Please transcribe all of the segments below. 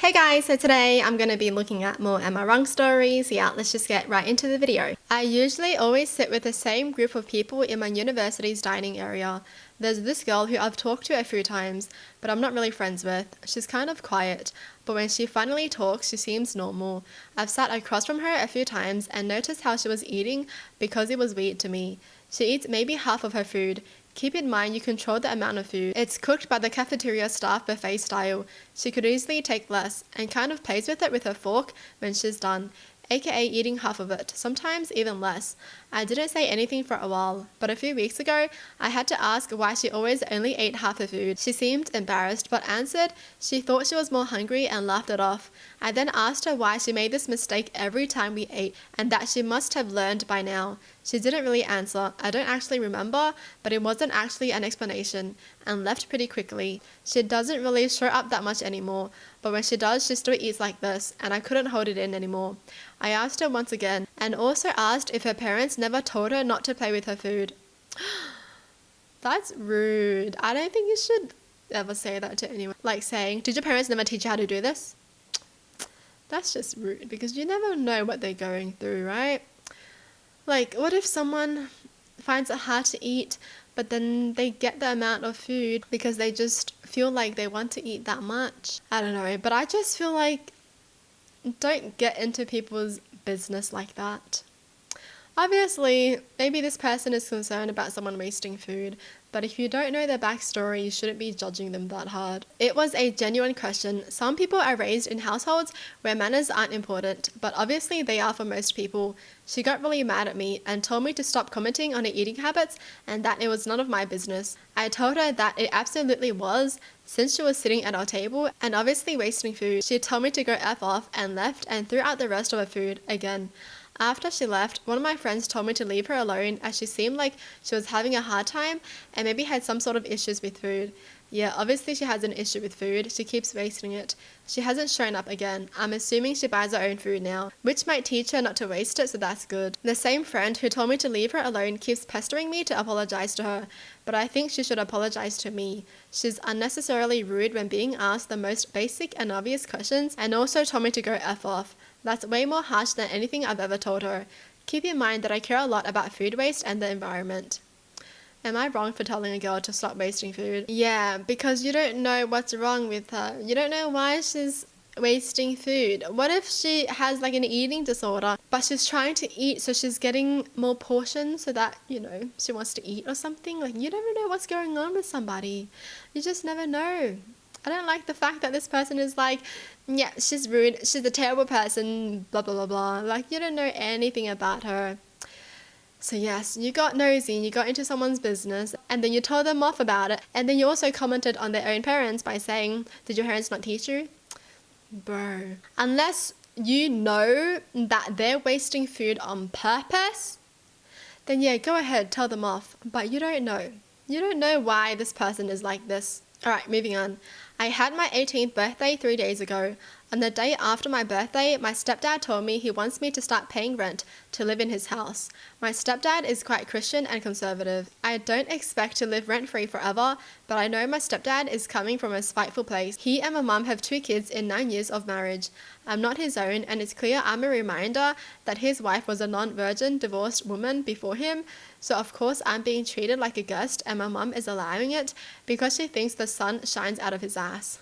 Hey guys, so today I'm going to be looking at more Am I Wrong stories. Yeah, let's just get right into the video. I usually always sit with the same group of people in my university's dining area. There's this girl who I've talked to a few times, but I'm not really friends with. She's kind of quiet, but when she finally talks, she seems normal. I've sat across from her a few times and noticed how she was eating because it was weird to me. She eats maybe half of her food. Keep in mind you control the amount of food. It's cooked by the cafeteria staff buffet style. She could easily take less and kind of plays with it with her fork when she's done, aka eating half of it, sometimes even less. I didn't say anything for a while, but a few weeks ago I had to ask why she always only ate half her food. She seemed embarrassed but answered she thought she was more hungry and laughed it off. I then asked her why she made this mistake every time we ate and that she must have learned by now. She didn't really answer. I don't actually remember, but it wasn't actually an explanation, and left pretty quickly. She doesn't really show up that much anymore, but when she does, she still eats like this, and I couldn't hold it in anymore. I asked her once again, and also asked if her parents never told her not to play with her food. That's rude. I don't think you should ever say that to anyone. Like saying, did your parents never teach you how to do this? That's just rude, because you never know what they're going through, right? Like, what if someone finds it hard to eat, but then they get the amount of food because they just feel like they want to eat that much? I don't know, but I just feel like don't get into people's business like that. Obviously, maybe this person is concerned about someone wasting food, but if you don't know their backstory, you shouldn't be judging them that hard. It was a genuine question. Some people are raised in households where manners aren't important, but obviously they are for most people. She got really mad at me and told me to stop commenting on her eating habits and that it was none of my business. I told her that it absolutely was, since she was sitting at our table and obviously wasting food. She told me to go F off and left and threw out the rest of her food again. After she left, one of my friends told me to leave her alone as she seemed like she was having a hard time and maybe had some sort of issues with food. Yeah, obviously she has an issue with food. She keeps wasting it. She hasn't shown up again. I'm assuming she buys her own food now, which might teach her not to waste it, so that's good. The same friend who told me to leave her alone keeps pestering me to apologize to her, but I think she should apologize to me. She's unnecessarily rude when being asked the most basic and obvious questions, and also told me to go F off. That's way more harsh than anything I've ever told her. Keep in mind that I care a lot about food waste and the environment. Am I wrong for telling a girl to stop wasting food? Yeah, because you don't know what's wrong with her. You don't know why she's wasting food. What if she has like an eating disorder, but she's trying to eat, so she's getting more portions so that, she wants to eat or something? Like, you never know what's going on with somebody. You just never know. I don't like the fact that this person is like, yeah, she's rude, she's a terrible person, blah, blah, blah, blah. Like, you don't know anything about her. So yes, you got nosy and you got into someone's business and then you told them off about it. And then you also commented on their own parents by saying, did your parents not teach you? Bro, unless you know that they're wasting food on purpose, then yeah, go ahead, tell them off. But you don't know. You don't know why this person is like this. Alright, moving on. I had my 18th birthday 3 days ago. On the day after my birthday, my stepdad told me he wants me to start paying rent to live in his house. My stepdad is quite Christian and conservative. I don't expect to live rent-free forever, but I know my stepdad is coming from a spiteful place. He and my mum have 2 kids in 9 years of marriage. I'm not his own, and it's clear I'm a reminder that his wife was a non-virgin, divorced woman before him, so of course I'm being treated like a guest and my mum is allowing it because she thinks the sun shines out of his ass.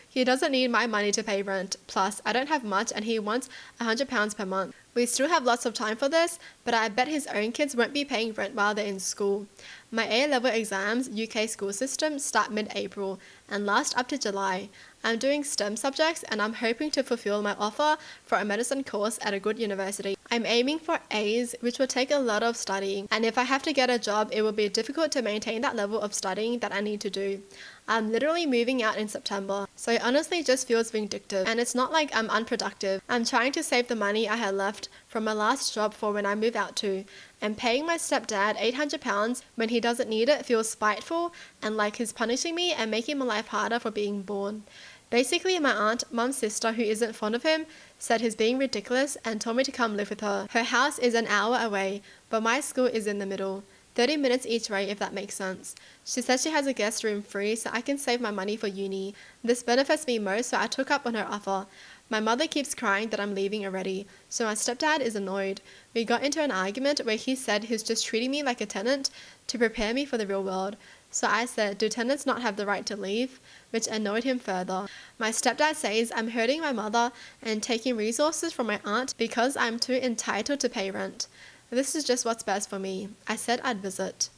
He doesn't need my money to pay rent. Plus, I don't have much and he wants £100 per month. We still have lots of time for this, but I bet his own kids won't be paying rent while they're in school. My A-level exams, UK school system, start mid-April and last up to July. I'm doing STEM subjects and I'm hoping to fulfill my offer for a medicine course at a good university. I'm aiming for A's, which will take a lot of studying, and if I have to get a job, it will be difficult to maintain that level of studying that I need to do. I'm literally moving out in September, so it honestly just feels vindictive, and it's not like I'm unproductive. I'm trying to save the money I had left from my last job for when I move out too, and paying my stepdad £800 when he doesn't need it feels spiteful and like he's punishing me and making my life harder for being born. Basically, my aunt, mum's sister who isn't fond of him, said he's being ridiculous and told me to come live with her. Her house is an hour away, but my school is in the middle. 30 minutes each way if that makes sense. She said she has a guest room free so I can save my money for uni. This benefits me most, so I took up on her offer. My mother keeps crying that I'm leaving already, so my stepdad is annoyed. We got into an argument where he said he's just treating me like a tenant to prepare me for the real world. So I said, do tenants not have the right to leave? Which annoyed him further. My stepdad says I'm hurting my mother and taking resources from my aunt because I'm too entitled to pay rent. This is just what's best for me. I said I'd visit.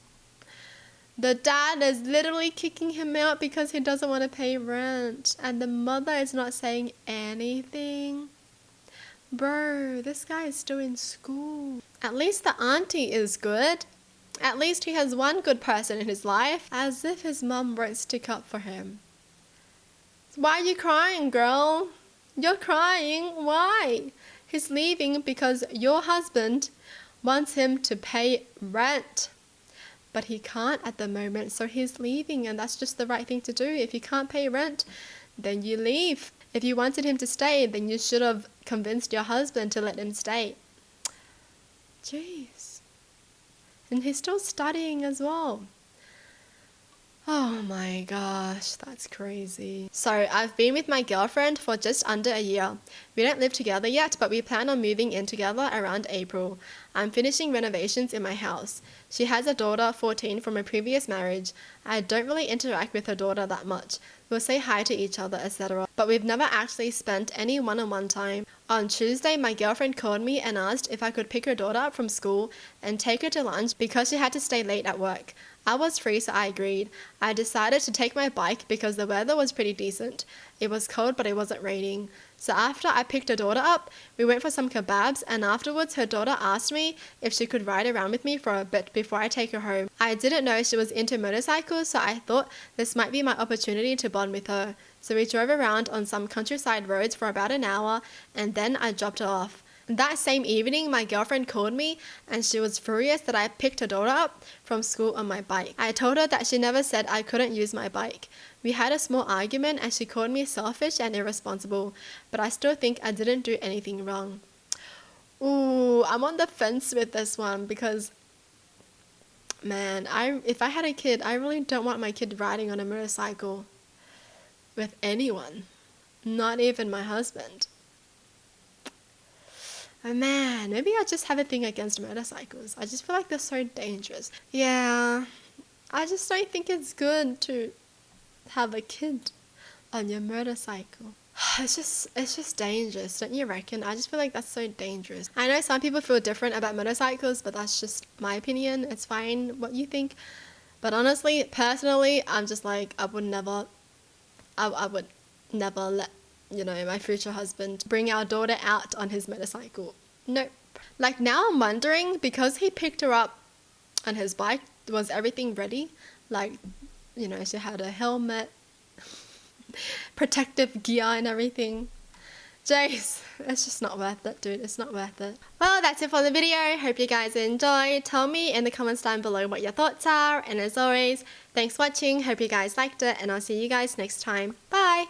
The dad is literally kicking him out because he doesn't want to pay rent. And the mother is not saying anything. Bro, this guy is still in school. At least the auntie is good. At least he has one good person in his life. As if his mum won't stick up for him. Why are you crying, girl? You're crying. Why? He's leaving because your husband wants him to pay rent. But he can't at the moment, so he's leaving, and that's just the right thing to do. If you can't pay rent, then you leave. If you wanted him to stay, then you should have convinced your husband to let him stay. Jeez. And he's still studying as well. Oh my gosh, that's crazy. So I've been with my girlfriend for just under a year. We don't live together yet, but we plan on moving in together around April. I'm finishing renovations in my house. She has a daughter, 14, from a previous marriage. I don't really interact with her daughter that much. We'll say hi to each other, etc. But we've never actually spent any one-on-one time. On Tuesday, my girlfriend called me and asked if I could pick her daughter up from school and take her to lunch because she had to stay late at work. I was free, so I agreed. I decided to take my bike because the weather was pretty decent. It was cold, but it wasn't raining. So after I picked her daughter up, we went for some kebabs, and afterwards her daughter asked me if she could ride around with me for a bit before I take her home. I didn't know she was into motorcycles, so I thought this might be my opportunity to bond with her. So we drove around on some countryside roads for about an hour, and then I dropped her off. That same evening, my girlfriend called me and she was furious that I picked her daughter up from school on my bike. I told her that she never said I couldn't use my bike. We had a small argument and she called me selfish and irresponsible, but I still think I didn't do anything wrong. Ooh, I'm on the fence with this one because, man, if I had a kid, I really don't want my kid riding on a motorcycle with anyone, not even my husband. Oh man, maybe I just have a thing against motorcycles. I just feel like they're so dangerous. Yeah, I just don't think it's good to have a kid on your motorcycle. It's just dangerous, don't you reckon? I just feel like that's so dangerous. I know some people feel different about motorcycles, but that's just my opinion. It's fine what you think. But honestly, personally, I'm just like, I would never let my future husband bring our daughter out on his motorcycle. Nope. Like now I'm wondering, because he picked her up on his bike, was everything ready? Like, she had a helmet, protective gear and everything. Jace, it's just not worth it, dude. It's not worth it. Well, that's it for the video. Hope you guys enjoyed. Tell me in the comments down below what your thoughts are. And as always, thanks for watching. Hope you guys liked it. And I'll see you guys next time. Bye.